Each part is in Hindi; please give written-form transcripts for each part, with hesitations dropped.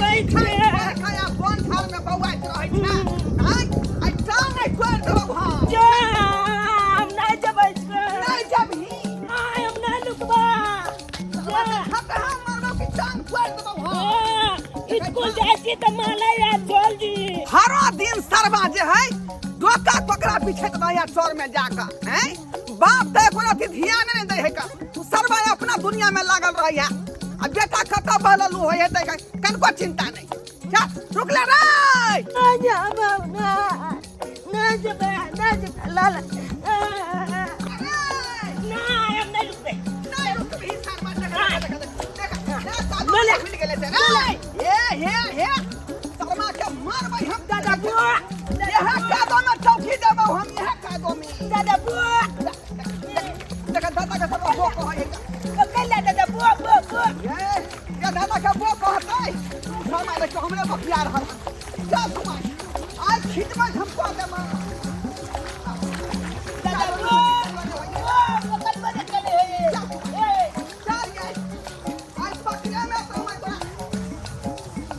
बैठ के खाया फोन थाल में बौआइत रहै छै हां आई टांग नहीं छोड़ देबो हां जा हम नहीं जबै नहीं जबही हम नहीं लुकबा जा खतरा मारबो कि टांग छोड़ देबो हां स्कूल जाय छी त माला या छोड़ दी हरो दिन सरवा जे है डोका पकड़ा बिछत रहया चोर में जाकर हैं बाप ते कोनो अथी ध्यान नहीं दे है का तू सरवा अपना दुनिया में लागल रहया आ बेटा कत बललू होय हेतै कनको चिंता नहीं जा रुक ले रे जा बाबा ना जबै लाला ना हम नहीं लुकबे नहीं रुकबी सरवा देख बोले मिल गेले से हे सरवा के मारबै हम दादा को यह कादो में चौकी देबो हम यह कादो में दादा बो देखा दादा का सब वो कहे पकड़ ले दादा बो ये दादा का वो कहतै तू हमारे को हमरे बखिया रहल चल तू आज खिदमत हमको दे मां दादा बो पकड़ मत चले ए चल ये आज बखिया में तो मैं तोरा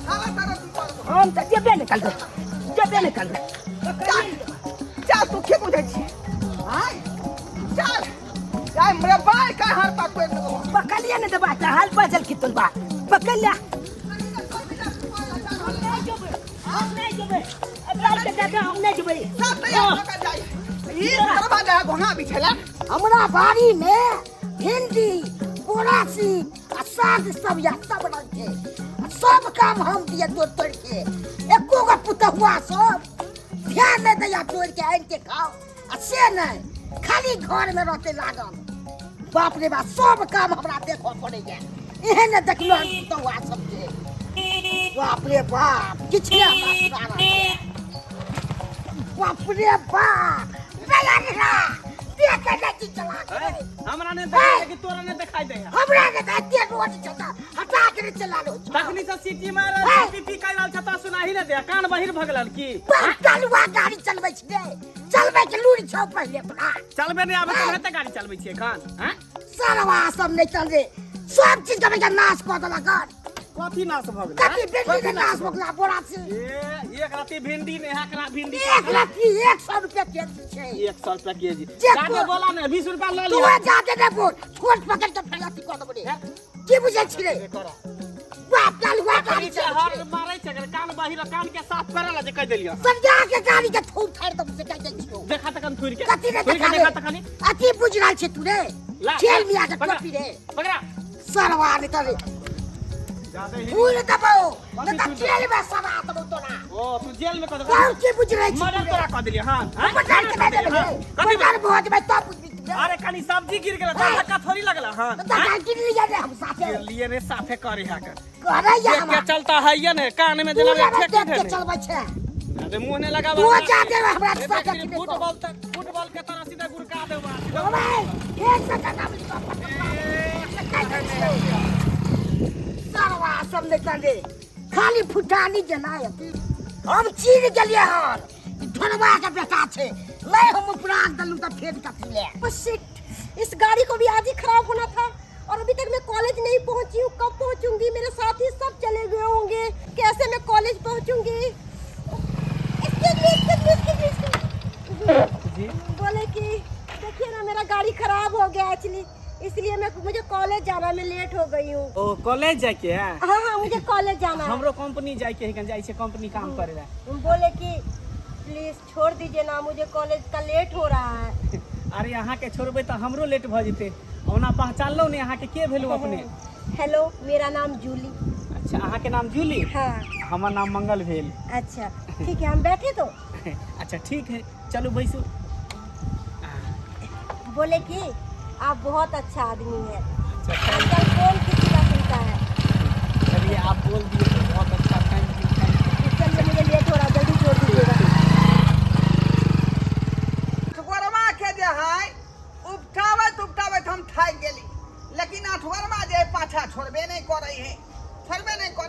सारा तरफ तू हम त जेबे निकल दे चल तू के बुझै छी हाय चल जाय मेरे भाई का हार पकड़ दो पकड़ लिया ने दबा के हाल बजल की तुलबा पकड़ लिया हम नहीं जबे अब लाल के दादा हम नहीं जबे सब तैयार होकर जाए ये दरवाजा घोंगा बिछला हमरा बाड़ी में भिंडी बोरासी आ साग सब या सब रंग के सब काम हम दिए तोड़ के एको का पुतहुआ सब ध्यान नहीं दिया तोड़ के आन के खाओ आ से नहीं खाली घर में रहते लागल बाप रे बाप सब काम हमरा देखो पड़ेगा एहन देखलो हम पुतहुआ सब के बाप रे बाप किछ नहीं बाप रे बाप लगा देख के चला हमरा ने देखाई कि तोरा ने देखाई दे हमरा के दाते रोज चला हटा के चला लो तखनी से सिटी मार पीपी कइ रहल छता सुनाही ने दे कान बहिर भगलल की चलवा गाड़ी चलबै छै चलबै के लूरी छौ पहले अपना चलबे नहीं आबे त गाड़ी चलबै छिए खान हैं सरवा सब नहीं चल रे सब चीज के नाश क देला कर कथी नाश भ गेल कथी भिंडी के नाश भ गेला बोरा से एक राती भिंडी ने एकरा भिंडी एक राती 100 रुपया केजी छै 100 रुपया केजी जे जाके बोला ने 20 रुपया ल तू लिया जाके दे बोल छोट पकड़ के फैलाती क देबो रे की बुझै छी रे बाप चलवा गाड़ी से हर मारै छै कान बहिर कान के साफ करे ला जे कह देलियो समझा के गाड़ी के थूर फाड़ दब से कह दै छियो देखा त कन थूर के कथी रे देखा त खाली अथी बुझ रहल छै तू रे खेल मिया के टोपी रे पकड़ा सरवा ने करे ज्यादा ही फूल दबो न त जेल में सवा दबो तोरा ओ तू जेल में कद और की बुझ रही छी मर्डर तोरा कह देलियो हां पटार के दे दे कथी बार भोज में तो बुझ अरे कनी सब्जी गिर गेल धक्का थोड़ी लगला हां तो दगा गिर लिया रे हम साथे लिए रे साफे करे हा कर करे या देख के चलता है ये ने कान में जना ठेक के ठेक चलबै छै अरे मुंह ने लगावा तू जा दे हमरा साथे फुटबॉल के तरह सीधा गुरका देबा भाई एक सेकंड हम सरवा सब ने करे खाली फुटानी जनाय हम चीर गेलिए हन धनवा के बेटा छे मैं हम अपराध दलू त फेर कथी ले शिट इस गाड़ी को भी आज ही खराब होना था और अभी तक मैं कॉलेज नहीं पहुंची हूँ कब पहुंचूंगी मेरे साथी सब चले गए होंगे कैसे मैं कॉलेज पहुंचूंगी जी बोले कि देखिए ना मेरा गाड़ी खराब हो गया एक्चुअली इसलिए मुझे कॉलेज जाना मैं लेट हो गई हूँ ओ कॉलेज जाके है हाँ मुझे कॉलेज जाना है हमरो कंपनी जाके है जाई छे कंपनी काम करे ला बोले कि प्लीज छोड़ दीजिए ना मुझे कॉलेज का लेट हो रहा है अरे यहाँ के छोड़बे तो हमरो लेट भ जते ओना पहचान लो ने यहाँ के भेलू अपने हेलो मेरा नाम जूली अच्छा अहाँ के नाम जूली हाँ हमर नाम मंगल भेल अच्छा ठीक है हम बैठे तो अच्छा ठीक है चलो बैसो बोले कि आप बहुत अच्छा आदमी है अच्छा आजकल कौन किसी का सुनता है चलिए आप बोल दिए तो बहुत अच्छा थैंक यू चलिए मुझे लेट हो रहा जल्दी छोड़ दीजिएगा अठगोरमा के जे है उपटावत हम थाक गेली लेकिन अठगोरमा जे पाछा छोड़बे नहीं करे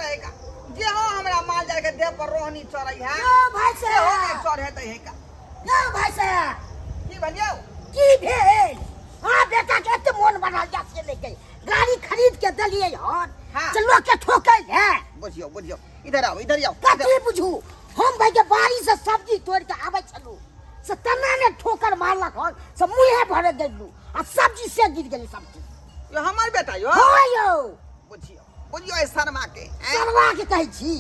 है का जे हो हमरा माल जाके देह पर रोहनी चढ़ै है भाई से हो के चढ़े तै है का ना भाई से की बलियो की भेल हां बेटा के एते मन बना जा से लेके गाड़ी खरीद के दलिए हन हाँ। चलो के ठोकै है बुझियो बुझियो इधर आओ कथी बुझू हम भाई के बारी से सब्जी तोड़ के आबै छलू से तना ने ठोकर मारलक हन से मुंहे भरे देलू आ सब्जी से गिर गेली सब्जी यो हमर बेटा यो हां यो बुझियो ए शर्मा के शर्मा के कहै छी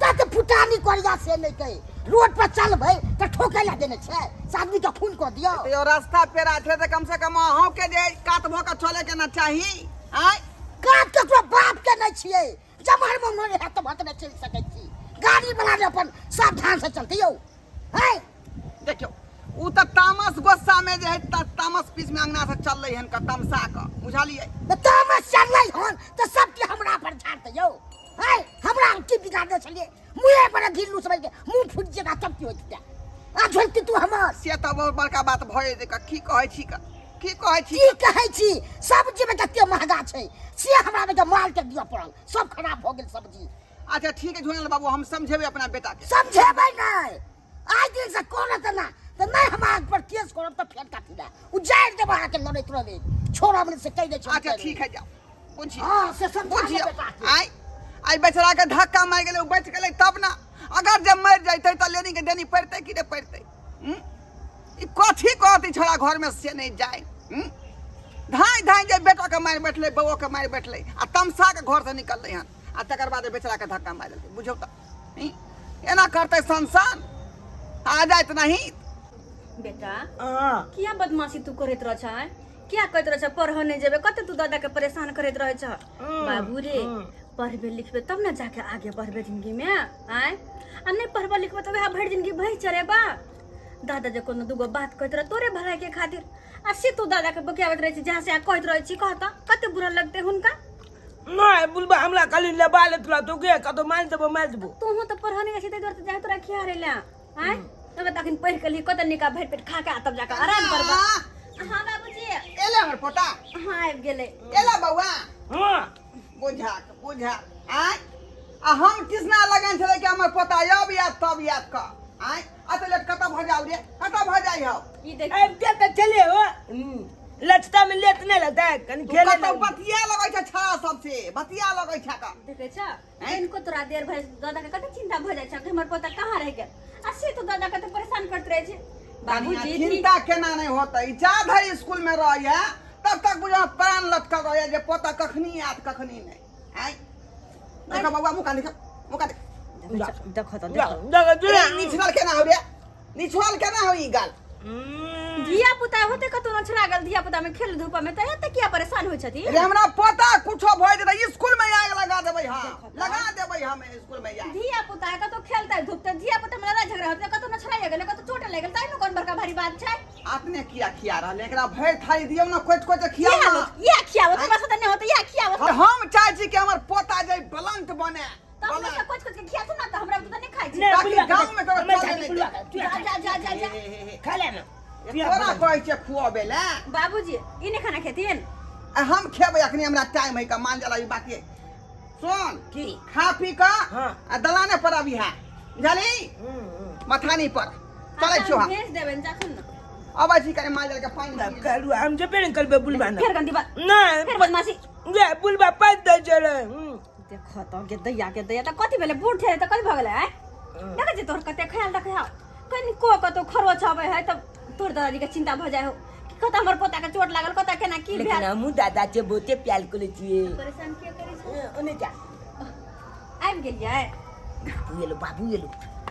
तत फुटानी करिया से नहीं कहे रोड पर चल भाई त ठोकै ला देने छै आदमी के खून को दियो तो यो रास्ता पेरा छै त कम से कम अहों के जे काट भो के चले के ना चाही आय काट ककरो बाप के नहीं छिए जमहर में मरे है त भत न चल सकै छी गाड़ी वाला ने अपन सावधान से चलते यो है देखियो उ त तामस गुस्सा में जे है तामस पीस में अंगना से चल रही हन का तमसा का बुझालिए त तामस चल रही हन त सब के हमरा पर झाड़ते यो है हमरा की बिगाड़ दे छलिए मुंहे पर गिल्लू समझ के मुंह फूट जेगा तब की होइते आ झलती तू हमर से त बहुत बड़का बात भए जे का की कहै छी का की कहै छी सब्जी में कते महंगा छै से हमरा में माल के दिया पड़ल सब खराब हो गेल सब्जी अच्छा ठीक है झोनल बाबू हम समझेबे अपना बेटा के समझेबै नहीं आज दिन से कोन त नहीं हम आग पर केस करब त फेर का फिदा उजाड़ देब अहाँ के लड़ैत रहे छोरा हमने से कह दे छ अच्छा ठीक है जाओ बुझिए हां से समझिए बेटा आई बेचारा के धक्का मार गेले बैठ गेले तब ना अगर जब मर जाते त लेनी के देनी पड़ते कि नहीं पड़ते ई कथी कहती छोड़ा घर में से नहीं जाए धाई धाई जे बेटा के मार बैठले बउओ के मार बैठले आ तमसा के घर से निकलले हन आ तकर बाद बेचारा के धक्का मार देलकै बुझौ त एना करते संसान आ जात नहीं बेटा क्या बदमाशी तू करत रह छ क्या करत रह छ पढ़ नहीं जेबे कते तू दादा के परेशान करत रह छ बाबू रे पढ़बे लिखबे तब ना जाके आगे बढ़बे जिंदगी में आय आ नहीं पढ़बे लिखबे तो वह भर जिंदगी भई चरेबा दादा जे कोनो दुगो बात कहत रह तोरे भलाई के खातिर आ से तू दादा के बकियावत रह छी जहां से आ कहत रह छी कहता कते बुरा लगते हुनका नहीं बुलबा हमरा खाली लेबाले तुला तो के कतो मार देबो तू हो तो पढ़ नहीं छी ते दर जाय तोरा खिया रे ला आय तब तक पढ़ के लिए कत निका भर पेट खा के तब जाके आराम करबा हां बाबूजी एला हमर पोता हां आबि गेले एला बउआ हां बुझा आय आ हम किसना लगन छले कि हमर पोता अब याद तब याद का आय अतले कत भ जाऊ रे कत भ जाई हो ई देख अब क्या त चले हो लचता में लेत नहीं लगता है कनी खेले कत बतिया लगै छ छा सबसे बतिया लगै छ का देखे छ इनको तोरा देर भर दादा के कते चिंता भ जाय छ कि हमर पोता कहां रह गेल आ से तो दादा के परेशान करत रहे छ बाबूजी चिंता केना नहीं होता जा धर स्कूल में रह है तब तक बुझा प्राण लटकल रह जे पोता कखनी आत कखनी नहीं आय देखो बउआ मुका देख देखो तो निछल केना हो रे निछल केना हो ई गाल धिया पुता होते कतो न छला गेल धिया पुता में खेल धूप में त एते किया परेशान होय छथि रे हमरा पता कुछो भय जेतै स्कूल में आग लगा देबै हां लगा देबै हम स्कूल में आग धिया पुता कतो खेलता धूपते धिया पुता में लड़ाई झगड़ा होते कतो न छला गेल कतो चोट लागल ताई में कोन बड़का भारी बात छै आपने किया खिया रहले एकरा भय थाई दियौ न कोच खिया ये खियावो हमरा साथ नहीं होते ये खियावो हम चाहै छी कि हमर पोता जे बलंत बने तब हमरा कुछ के खिया तो ना त हमरा तो नहीं खाइ छी ताकि गांव में तो जा खा ले ना तोरा कहै छै खुआबे ले बाबूजी इने खाना खेथिन हम खेबै अखनी हमरा टाइम है का मान जला ई बाकी सुन की खा पी का हां आ दलाने पर अभी है बुझली मथानी पर चलै छो हम भेज देबन जाखन न अब जी करे मान जला के पानी करू हम जे पेन करबे बुलबा ना फिर गंदी बात नहीं फिर बदमाशी ये बुलबा पद दे चले देखो तो के दैया त कथि भेले बूढ़ थे त कथि भ गेले है देखे जे तोर कते ख्याल रखे कनी को कतो खरवा छबे है त तोर दादाजी के चिंता भ जाय हो कत हमर पोता के चोट लागल कत केना की लेकिन हम दादा से बहुते प्यार करे छिए परेशान के करे छ ओने जा आबि गेलियै बाबू ये लो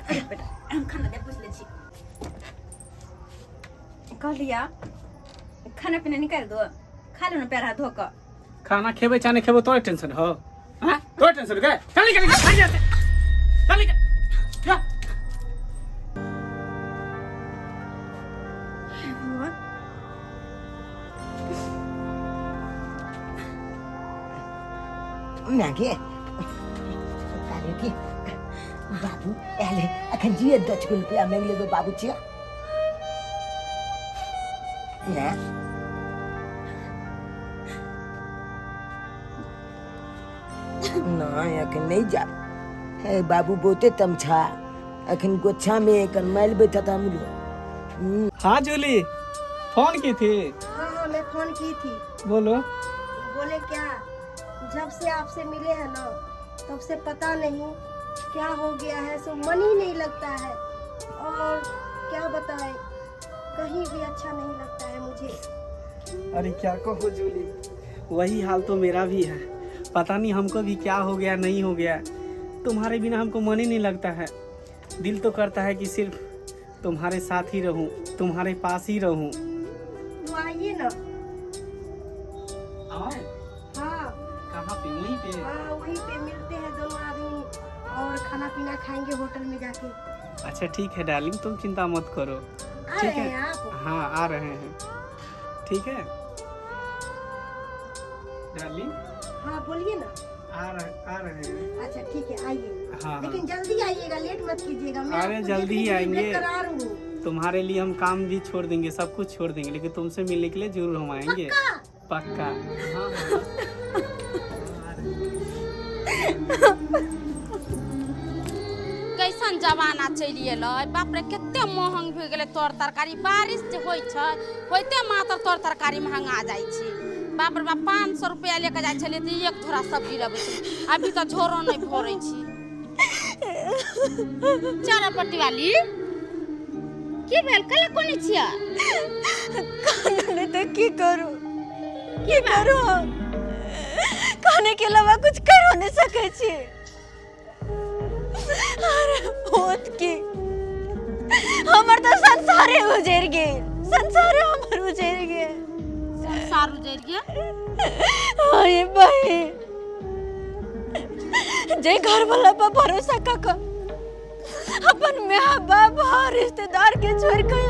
बेटा हम खाना दे पूछ ले छी कहलिया खाना पीना निकाल दो खा लो ना पैर हाथ धो के खाना खेबे चाहे खेबो तोरे टेंशन हो हां तोरे टेंशन के चल निकल खा जाते चल निकल जा नागे काले के बाबू एले अखन जिए 10 रुपया मांग लेबे बाबू छिया ना ना अखन नहीं जा है बाबू बहुते तमछा अखन गोछा में एक मैल बैठा था हम लोग हाँ जूली फोन की थी हाँ मैं फोन की थी। बोलो बोले क्या, जब से आपसे मिले हैं ना तब से पता नहीं क्या हो गया है, सो मन ही नहीं लगता है। और क्या बताएं, कहीं भी अच्छा नहीं लगता है मुझे। अरे क्या कहो जूली, वही हाल तो मेरा भी है। पता नहीं हमको भी क्या हो गया नहीं हो गया, तुम्हारे बिना हमको मन ही नहीं लगता है। दिल तो करता है कि सिर्फ तुम्हारे साथ ही रहूं, तुम्हारे पास ही रहूं। तो आइए ना। आओ। हाँ कहाँ पे? वहीं पे? हाँ, वहीं पे मिलते हैं दोनों आदमी और खाना पीना खाएंगे होटल में जाके। अच्छा ठीक है डार्लिंग, तुम चिंता मत करो। आ ठीक रहे है? हैं आप? हाँ आ रहे हैं। ठीक है डार्लिंग, हाँ बोलिए ना। आ रहे हैं। अच्छा ठीक है, आइए। हाँ लेकिन जल्दी आइएगा, लेट मत कीजिएगा। मैं अरे आपको जल्दी देखने ही के लिए आएंगे। बेकरार हूँ। तुम्हारे लिए हम काम भी छोड़ देंगे, सब कुछ छोड़ देंगे, लेकिन तुमसे मिलने के लिए जरूर हम आएंगे। पक्का। हाँ हाँ। कैसन जमाना चलि एलै, बाप रे कते महंग भऽ गेलै तोर तरकारी। बारिश जे होइ छै होइते मात्र तोर तरकारी महंगा जाइ छै। बाप रे बाप, 500 रुपया लेके जाइ छलियै तऽ एक झोरा सब्जी लबै छै, अभी तऽ झोरो नहि भरै छी। चारापट्टी वाली की भेल? कला कोनी छिया? खाने तो की करूं, की करूं? खाने के अलावा कुछ कर नहीं सके छी। अरे होत की हमर तो संसारे उजड़ गेल, संसारे हमर उजड़ गेल। संसार उजड़ गेल? अरे भाई, जे घर वाला पर भरोसा कक अपन माँ बाप और रिश्तेदार के छोड़ के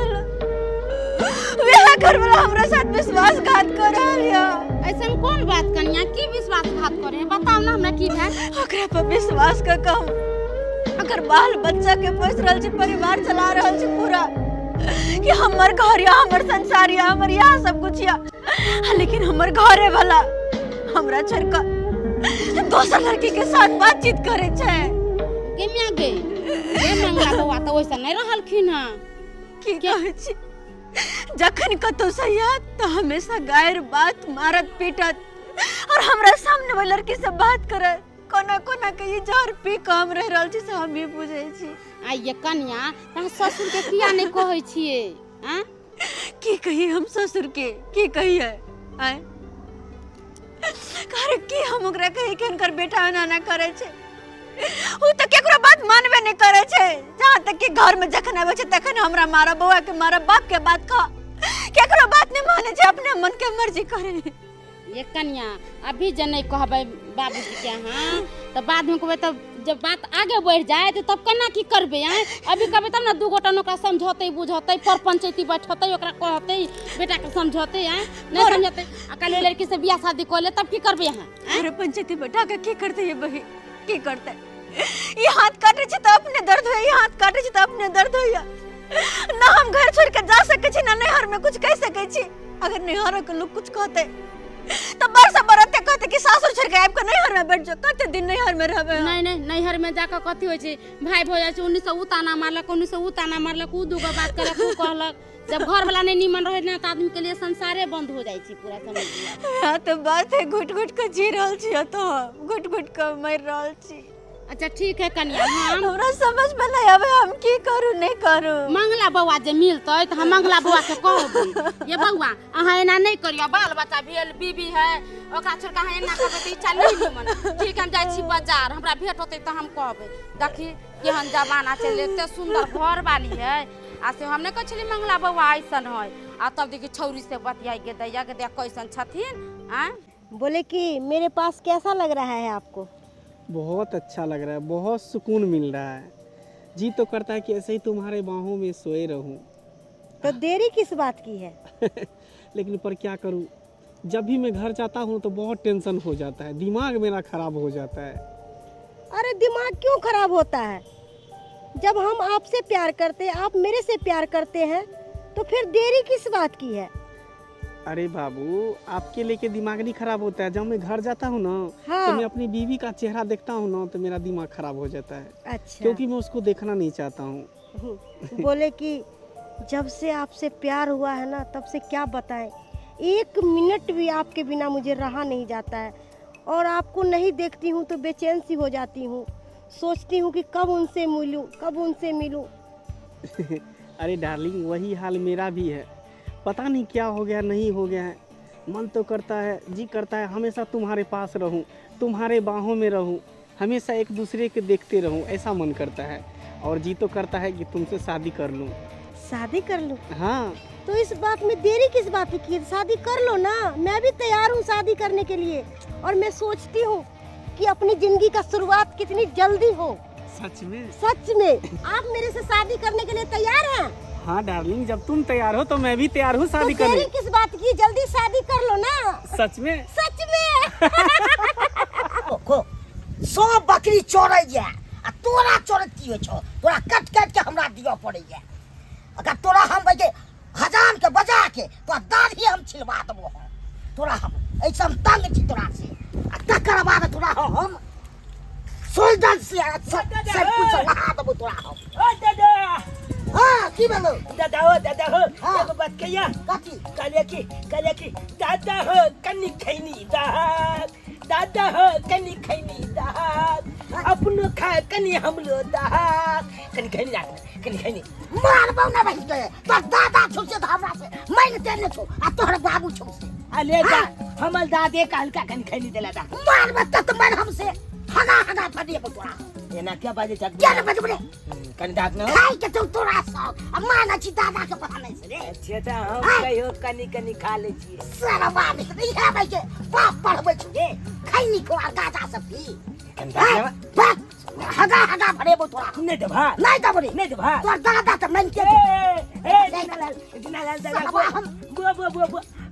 वह घर वाला हमरा साथ विश्वासघात कर रहलिया। ऐसन कोन बात कनिया, की विश्वासघात करे? बताओ ना हमरा की भेल। ओकरा पर विश्वास क कम, अगर बाल बच्चा के पोस रहल छी, परिवार चला रहल छी पूरा, कि हमर घर या हमर संसार या हमर यहाँ सब कुछ या, लेकिन हमर घरे वाला हमरा छोड़ के दोसर लड़की के साथ बातचीत करे छै। केमिया गे ए मंगला बौआ तऽ ओइसन नहि रहलखिन हँ। की कहै छी, जखन कतौ से या तो हमेशा गायर बात मारत पीटत और हमरा सामने वाली लड़की से बात करत। कोना कोना के ये जहर पी के हम रह रहल छी से हम ही बुझै छी। आ ये कन्या, तहाँ ससुर के किया नहीं कहै छियै? हैं? की कही हम ससुर के, की कही है? आय करे की हम ओकरा कही के उनकर बेटा ना करे छै, उ त केकरो बात मानबे नहीं करे छै। जहां तक कि घर में जखन आबै छै तखन हमरा मारा, बौआ के मारा, बाप के बात कह, केकरो बात नहीं माने छै, अपने मन के मर्जी करे। ये कन्या, अभी जे नहीं कहबै बाबूजी के यहाँ तो बाद में कहबै, तब जब बात आगे बढ़ जाए तो तब केना की करबै? हैं? अभी कहबै तब ना दू गोटा ओकरा समझौते बुझौते, पर पंचायती बैठौते, ओकरा कहते बेटा के समझौते, हैं नहीं समझौते, अकेले लड़की से बियाह शादी कर ले, तब की करबै? यहाँ अरे पंचायती बैठा के की करते ये बही, की करते? ये हाथ काटे छै तो अपने दर्द होय, ये हाथ काटे छै तो अपने दर्द होय। ना हम घर छोड़ के जा सके छी, ना नैहर में कुछ कह सके छी। अगर नैहर के लोग कुछ कहते तो बरसा बरते कहते कि सासुर छोड़ के आब के नैहर में बैठ जाओ, कते दिन नैहर में रहबे? नहीं नहीं, नैहर में जाकर कथी होय छै, भाई भौजाई छै, उन्हीं से उ ताना मारलक, उन्हीं से उ ताना मारलक, उ दूगो बात करलक, उ कहलक। जब घर वाला नहीं नीमन रहे ना तो आदमी के लिए संसारे बंद हो जाय छै पूरा, समझ लिया। हां तो बात है, घुट घुट के जी रहल छी, तो घुट घुट के मर रहल छी। अच्छा ठीक है कन्या, हम हमरा समझ में नहीं आवे हम की करू नहीं करू। मंगला बौआ जे मिलतै तो हम मंगला बौआ के कहबै, ये बौआ अहाँ एना नहीं करियो, बाल बच्चा भेल, बीबी है, ओकरा छोड़ के अहाँ एना करबै त इच्छा नहीं निमन। ठीक, हम जाइ छी बाजार, हमरा भेट होतै त हम कहबै। देखी केहन जमाना चले, एते सुंदर घर वाली है, आ से हम नहीं कहै छली मंगला बौआ ऐसन है, आ तब देखी छौरी से बतियाई गे दैया के देख कैसन छथिन। आ बोले कि मेरे पास कैसा लग रहा है आपको? बहुत अच्छा लग रहा है, बहुत सुकून मिल रहा है। जी तो करता है कि ऐसे ही तुम्हारे बाहों में सोए रहूं। तो देरी किस बात की है? लेकिन पर क्या करूं, जब भी मैं घर जाता हूं तो बहुत टेंशन हो जाता है, दिमाग मेरा खराब हो जाता है। अरे दिमाग क्यों खराब होता है? जब हम आपसे प्यार करते हैं, आप मेरे से प्यार करते हैं, तो फिर देरी किस बात की है? अरे बाबू, आपके लेके दिमाग नहीं खराब होता है। जब मैं घर जाता हूँ ना, हाँ। तो मैं अपनी बीवी का चेहरा देखता हूँ ना, तो मेरा दिमाग खराब हो जाता है। अच्छा। क्योंकि मैं उसको देखना नहीं चाहता हूँ। बोले कि जब से आपसे प्यार हुआ है ना, तब से क्या बताएं, 1 मिनट भी आपके बिना मुझे रहा नहीं जाता है। और आपको नहीं देखती हूँ तो बेचैन सी हो जाती हूँ। सोचती हूँ कि कब उनसे मिलूँ, कब उनसे मिलूँ। अरे डार्लिंग, वही हाल मेरा भी है। पता नहीं क्या हो गया, नहीं हो गया है। मन तो करता है, जी करता है हमेशा तुम्हारे पास रहूं, तुम्हारे बाहों में रहूं, हमेशा एक दूसरे के देखते रहूं, ऐसा मन करता है। और जी तो करता है कि तुमसे शादी कर लूं। शादी कर लूँ? हाँ। तो इस बात में देरी किस बात की? शादी कर लो ना, मैं भी तैयार हूँ शादी करने के लिए। और मैं सोचती हूँ कि अपनी जिंदगी का शुरुआत कितनी जल्दी हो। सच में? सच में। आप मेरे से शादी करने के लिए तैयार हैं? हाँ डार्लिंग, जब तुम तैयार हो तो मैं भी तैयार हूँ शादी करने। देरी किस बात की, जल्दी शादी कर लो ना। सच में? सच में। को 100 बकरी चोरै है आ तोरा चोरती हो छो, तोरा कट कट के हमरा दियो पड़े है। अगर तोरा हम के हजाम के बजा के तो दाढ़ी हम छिलवा देबो। तोरा हम ऐसा हम तंग छी तोरा से। आ तकर बाद तोरा हम सोल्डर से सब कुछ लगा देबो तोरा हम। ओ दादा, हाँ की बोलो? दादा हो हाँ। एगो बात कहिया। कथी? कहले की दादा हो कनी खैनी दाग, दादा हो कनी खैनी दाग, अपनो खा कनी हमलो दाग, कनी खैनी दाग, कनी खैनी मार बौना बहि गए तो दादा छौ से हमरा से मैंने तेने छौ आ तोहर बाबू छौ से। अले दा हमर दादे कहलका कनी खैनी देला दा। मार मत तो मैं हमसे हगा फटे तोरा। एना क्या बाजे चक क्या बज बड़े कनी दाग न खाई के तो तोरा सब माना छी दादा के पता नहीं से रे। अच्छे त हम कहियो कनी खा ले छी। सारा बात नहीं है भाई के बाप पढ़बै छु रे, खैनी को आ दादा सब भी कनी दाग बाप हगा फटे तोरा। नहीं तो भा नहीं तो बड़ी नहीं तो भा तोर दादा तो मन के दिनालाल दादा बुआ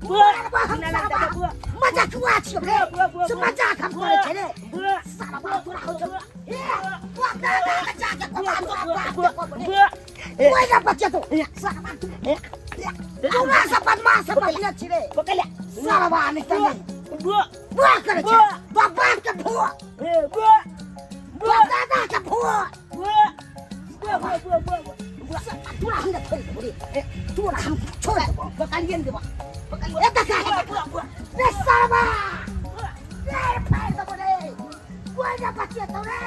दिनालाल दादा बुआ मजाक हुआ छी रे, मजाक हम करे छे रे। सारा बात तोरा हो छ ए तोर दादा के जाके बुआ कोई ना बच्चे तो सारा बात हमरा सब बदमाश सब बहिना छी रे। पकड़ले सारा बात निकल बुआ बुआ करे छे तो बाप के भुआ बुआ बुआ दादा के भुआ बुआ बुआ तोरा हम छोड़ दे तोरा हम छोड़ दे पकड़िए देबा पकड़िए देखा रे सारा रे फाड़ दे बोले कोई ना बच्चे तो रे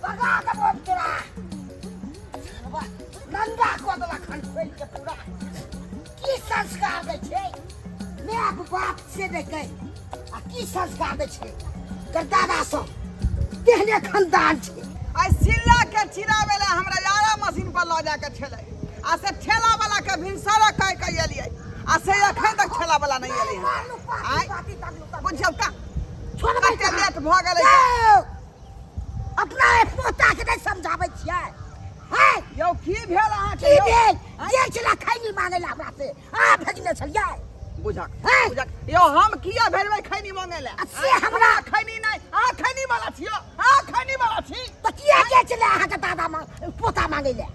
भगा दे बोल तोरा नंदा को दला खन खोल के पूरा की संस्कार दे छे मैं बाप से देखे आ की संस्कार दे छे कर दादा सो तेहने खानदान छे। आ सिल्ला के चिरावेला हमरा यारा मशीन पर ल जाके छेलै आ से ठेला वाला के भिनसरा कह के एलियै आ से अखन तक ठेला वाला नहीं एलै आय बुझल का छोड़ कते लेट भ गेलै अपना पोता के नहीं समझाबै छियै। हैं यौ की भेल अहाँ की के भेल जे छला खैनी मांगे ला हमरा से आ भेजने छलियै बुझक यौ हम किया भेजबै खैनी मांगे ले से हमरा खैनी नहीं अहाँ खैनी वाला छियो अहाँ खैनी वाला छी तो किया जे छले अहाँ के दादा पोता मांगे ले।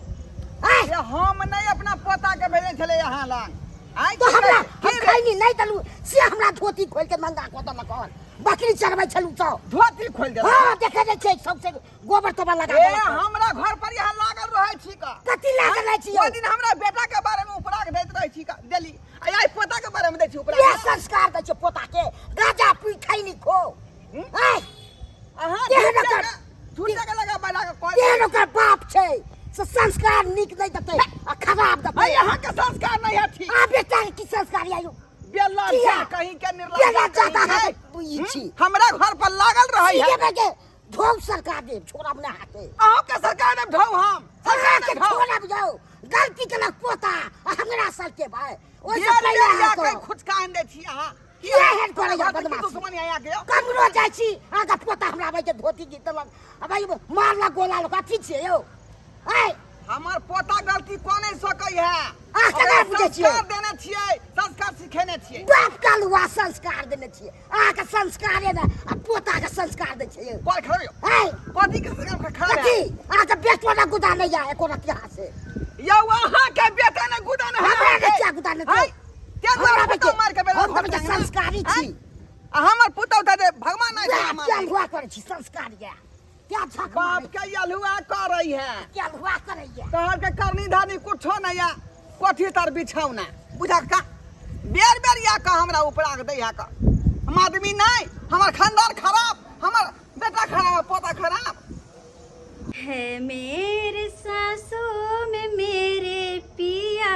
हैं ये हम नहीं अपना पोता के भेजने छले यहाँ लग आय तो हमरा हम खैनी नहीं दलू से हमरा धोती खोल के मंगा को दल कौन बकरी चरबै छलू तो धोती खोल दे हां देखे जे छै सबसे गोबर तोबा लगा ए दे हमरा घर पर यहाँ लागल रहै छी का कथि लागल रहै छी ओ दिन हमरा बेटा के बारे में उपराग दैत रहै छी का देली आई पोता के बारे में दै छी उपराग ये संस्कार दै छै पोता के गाजा पी खैनी खो। हैं अहाँ केहन ओकर झूठा के लगा बड़ा के कोई केहन ओकर बाप छै से संस्कार नीक नहीं देतै आ खराब देतै। यहाँ के संस्कार नहीं है ठीक आ बेटा के की संस्कार आयु बेला किया? जा कहीं के निर्लज बेला जाता कहीं है के। बुई छी हमरा घर पर लागल रहै है सीधे के ढोल सरकार दे छोड़ा अपने हाथे अहाँ के सरकार ने ढौ हम सरकार के ने ढौ छोड़ा जाओ गलती केलक पोता आ हमरा सर के भाई ओइ से ये पहले या अहाँ कहीं को खुचकान दे छी अहाँ किया हेड करे या बदमाश दुश्मन यहाँ के कमरो जाइ छी अहाँ के पोता हमरा भाई के धोती गीतलक आ भाई मारलक गोला लोग अथी छै यौ। ऐ हमार पोता गलती कोने सकै है अहाँ केना बुझै छियै संस्कार देने छियै संस्कार सिखेने छियै बाप कालुआ संस्कार देने छियै अहाँ के संस्कारे ने आ पोता के संस्कार दै छियै। कोई खड़ो यो ऐ पति के संस्कार खड़ा कथी है अहाँ के बेटो ने गुदा नहीं जाए एको रति यहाँ से यौ अहाँ के बेटा ने गुदा ने हमरा के क्या गुदा नहीं छै क्या हमरा पुतौ मार के बेला हम के संस्कारी छी हमर पुतौ दे भगवान नहीं क्या हुआ करे छी संस्कार या क्या झक बाप के यलुआ कर रही है क्या हुआ करे या तोहर के करनी धानी कुछो नहीं है कोठी तर बिछौना बुझा का बेर बेर या का हमरा उपराग दै है का हम आदमी नहीं, हमार खानदान खराब, हमार बेटा खराब, पोता खराब। है मेरे सांसों में मेरे पिया,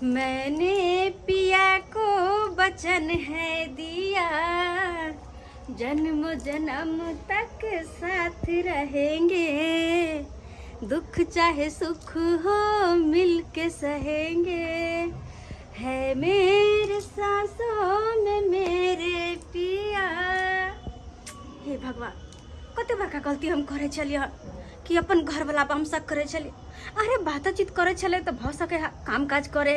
मैंने पिया को वचन है दिया, जन्म जन्म तक साथ रहेंगे, दुख चाहे सुख हो मिल के सहेंगे, है मेरे सांसों में मेरे पिया। हे भगवान, कते बड़का गलती हम करे चलिए कि अपन घर वाला पर हम शक करे चलिए। अरे बातचीत करे चले तो भ सके काम काज करे,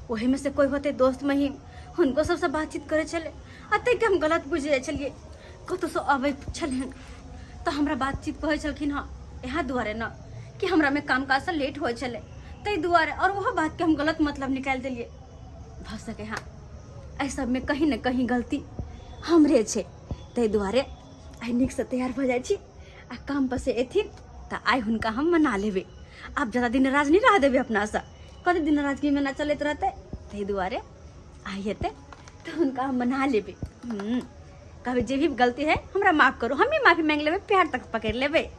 वही में से कोई होते दोस्त महिम, उनको सबसे बातचीत करे चले। अते के हम गलत बुझे चलिए, कतो सो अबे छलन तो हमरा बातचीत कहे चलखिन हाँ यहाँ दुआरे न कि हमरा में काम काज से लेट हो चले तई दुआरे, और वह बात के हम गलत मतलब निकाल दिलिए। भ सके हाँ एहि सब में कहीं न कहीं गलती हमरे छे, तई दुआरे आई निक से तैयार हो जाए छी आ काम पर से एथिन तो आई हुनका हम मना लेबे। आप ज़्यादा दिन नाराज नहीं रह देबे अपना से, कते दिन नाराजगी में ना चलते रहते, तई दुआरे आई हेते तो हुनका हम मना लेबे। कहबे जे भी गलती है हमरा माफ करो, हम भी माफी मांग लेबे, प्यार तक पकड़ लेबे।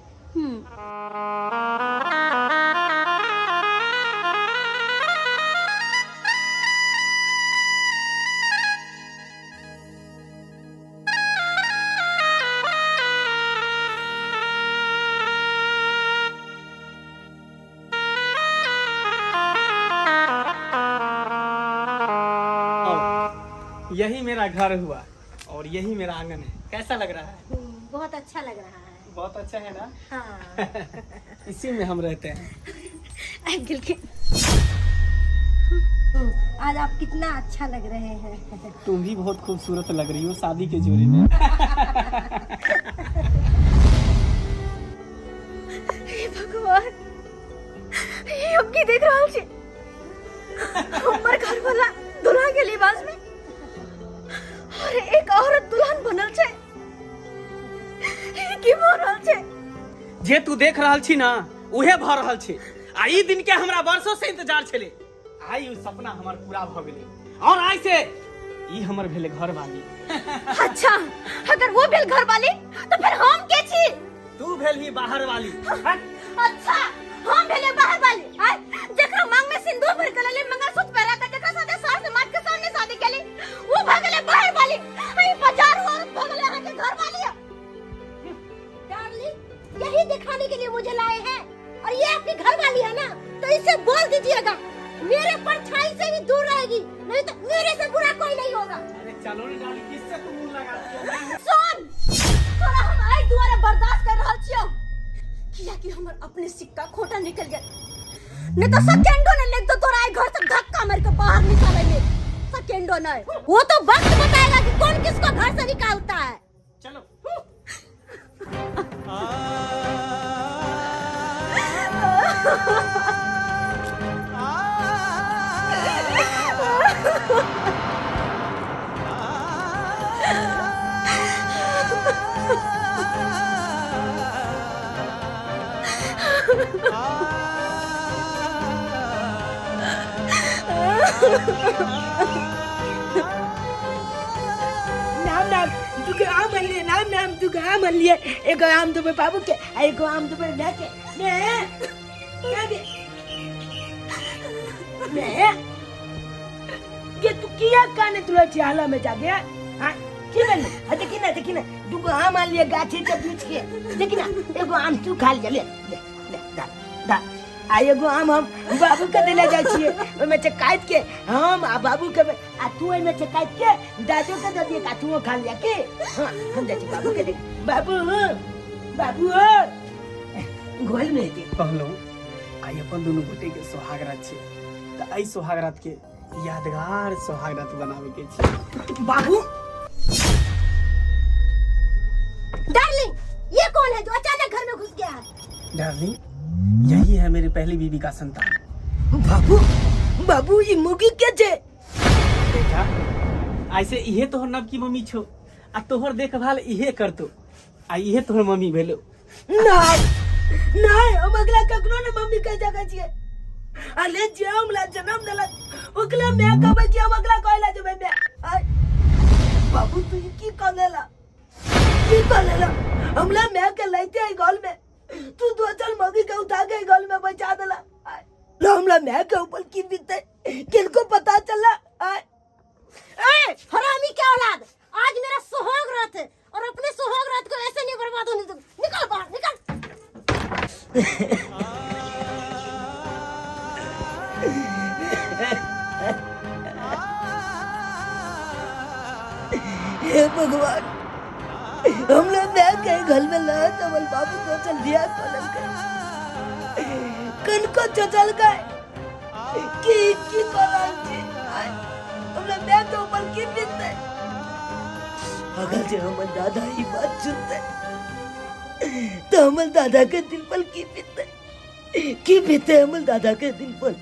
यही मेरा घर हुआ और यही मेरा आंगन है। कैसा लग रहा है? बहुत अच्छा लग रहा है। बहुत अच्छा है ना? हाँ। इसी में हम रहते हैं। अंकल के आज आप कितना अच्छा लग रहे हैं। तुम भी बहुत खूबसूरत लग रही हो शादी के जोड़े में। हे भगवान, ये हम की देख रहा छे हमर घर वाला दुल्हा के लिबास में और एक औरत दुल्हन बनल छे, की भ रहल छे? जे तू देख रहल छी ना उहे भ रहल छे। आ ई दिन के हमरा वर्षों से इंतजार छले, आई उ सपना हमर पूरा भ गेले और आई से ई हमर भेले घर वाली। अच्छा, अगर वो भेल घर वाली तो फिर हम के छी? तू भेल ही बाहर वाली। अच्छा, हम भेले बाहर वाली। जेकरा मांग में सिंदूर भर के लेले, मंगलसूत्र पहरा के, जेकरा साथे सास समाज के सामने शादी केली, वो भ गेले बाहर वाली। ई बाजार औरत भ गेले आके घर वाली। डार्लिंग, यही दिखाने के लिए मुझे लाए हैं और ये आपकी घर वाली है ना, तो इसे बोल दीजिएगा मेरे परछाई से भी दूर रहेगी, नहीं तो मेरे से बुरा कोई नहीं होगा। अरे चलो रे डाली, किससे तू मुंह लगाती है? सुन, तोरा हम आई दुआरे बर्दाश्त कर रहल छियो किया कि हमर अपने सिक्का खोटा निकल गया, नहीं तो सेकेंडो ने लेक तो तोरा आई घर से धक्का मार के बाहर निकालेंगे। सेकेंडो नहीं, वो तो वक्त बताएगा कि कौन किसको घर से निकालता है। चलो। नाम तुके आम लिए, नाम तुके आम लिए। एक आम तो बाबू के, एक आम तो मैं के। मैं के तू किया काने तुला चाला में जागे? हां की बन? देखी ना तुके आम लिए गाछी के बीच के। देखी ना एगो आम तू खा ले ले दा आ एगो आम हम बाबू के देले जाय छिए, ओय में से काट के हम आ बाबू के आ तू ओय में से काट के दादू के दे दिए, का तू खा लिया के। हां हम जाय छी बाबू के दे। बाबू गोल में दे कहलो आई अपन दोनों गोटे के सोहागरात छे, त आई सोहागरात के यादगार सोहागरात बनावे के छे। बाबू डार्लिंग, ये कौन है जो अचानक घर में घुस गया है? डार्लिंग, यही है मेरी पहली बीवी का संतान। बाबू ये मुगी के छे? बेटा, ऐसे इहे तोहर नब की मम्मी छो, आ तोहर देखभाल इहे करतो, आ इहे तोहर मम्मी भेलो। नहीं हम अगला कखनो ने मम्मी कह जगह छिए। अले जे हमला जन्म देलक ओकला मैं कहबै जे हम अगला कहला जेबै मैं। बाबू तू की कनेला हमला मैं के लाइते आई गल में तू दो चल मगी के उठा के गल में बचा देला लो हमला मैं के ऊपर की बीते किनको पता चला ए हरामी क्या औलाद, आज मेरा सुहाग रात है और अपने सुहाग रात को ऐसे नहीं बर्बाद होने दूं। निकल बाहर निकल। हे भगवान, हम लोग मैं कहीं घर में लाए तो बोल बाबू तो चल दिया कलम कर कन को चल गए की कलम थी हम लोग मैं तो ऊपर की बीते अगर जो हम दादा ही बात सुनते तो हम दादा के दिल पर की बीते हम दादा के दिल पर